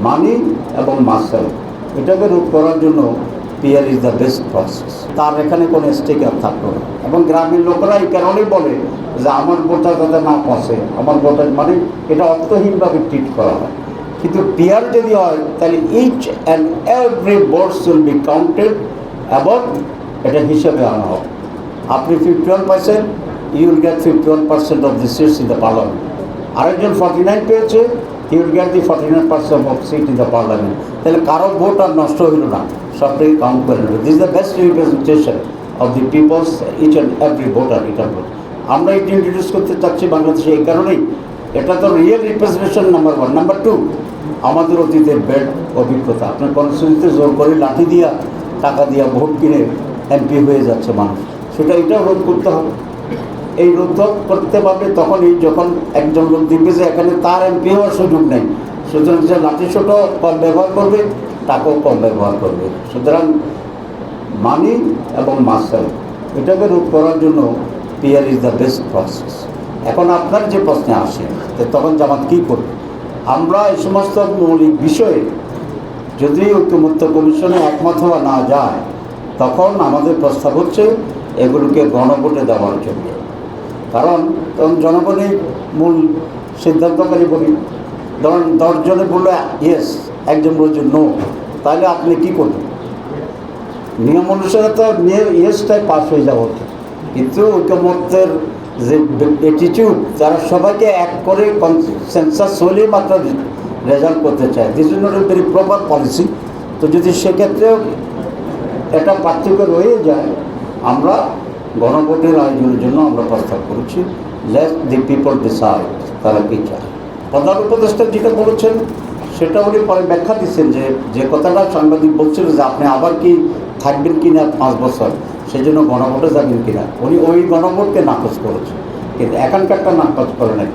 মানি এবং মাসেল, এটাকে রোধ করার জন্য PR is the best process. তার এখানে কোনো স্টেকার থাকলো না, এবং গ্রামের লোকেরা এই কারণেই বলে যে আমার ভোটার যাতে না পৌঁছে, আমার ভোটার মানে এটা অর্থহীনভাবে ট্রিট করা হয়। কিন্তু পিআর যদি হয় তাহলে each and every votes will be counted এবং এটা হিসেবে আনা হবে। আপনি 51 percent, you will get 51% of the seats in the parliament. আরেকজন 49 পেয়েছে, he will get the 49% of seat in the parliament. তাহলে কারো ভোট আর নষ্ট হইল না, সবটাই কাউন্ট করে নেবে। This is the best representation of the peoples, each and every voter. এটা আমরা এটা ইন্ট্রোডিউস করতে চাচ্ছি বাংলাদেশে এই কারণেই। এটা তো রিয়েল রিপ্রেজেন্টেশন নাম্বার 1। নাম্বার 2, আমাদের অতীতের বেড অভিজ্ঞতা। আপনার কনস্টিটিউন্সিতে জোর করে লাঠি দিয়া টাকা দিয়া ভোট কিনে এমপি হয়ে যাচ্ছে মানুষ, এটাও রোধ করতে হবে। এই রোধ করতে পারবে তখনই যখন একজন লোক দেখবে যে এখানে তার এমপি হওয়ার সুযোগ নেই, সুতরাং যে লাঠি ছোটো কম ব্যবহার করবে, টাকাও কম ব্যবহার করবে। সুতরাং মানি এবং মাসেল, এটাকে রোধ করার জন্য PR is the best process. এখন আপনার যে প্রশ্নে আসে তখন জামাত কী করবে? আমরা এই সমস্ত মৌলিক বিষয়ে যদি ঐক্যমত্য কমিশনে একমত হওয়া না যায়, তখন আমাদের প্রস্তাব হচ্ছে এগুলোকে গণভোটে দেওয়ার জন্য। কারণ তখন জনগণই মূল সিদ্ধান্তকারী বলি। ধরুন 10 জনে বললো ইয়েস, একজন বলছে নো, তাহলে আপনি কী করবেন? নিয়ম অনুসারে তো ইয়েসটাই পাস হয়ে যাওয়া হতো, কিন্তু ঐক্যমত্যের যে অ্যাটিটিউড, যারা সবাইকে এক করে কনসেনসাস হলেই মাত্র রেজাল্ট করতে চায়, this is not a very proper policy. তো যদি সেক্ষেত্রেও এটা পার্থক্য রয়ে যায়, আমরা গণভোটের আয়োজনের জন্য আমরা প্রস্তাব করেছি। লেট দি পিপল ডিসাইড তারা কী চায়। প্রধান উপদেষ্টা যেটা বলেছেন সেটা উনি পরে ব্যাখ্যা দিচ্ছেন যে কথাটা সাংবাদিক বলছিল যে আপনি আবার কি থাকবেন কিনা 5 বছর, সেই জন্য গণভোটে যাবেন কিনা। উনি ওই গণভোটকে নাকচ করেছেন, কিন্তু এখানকারটা নাকচ করে নাই।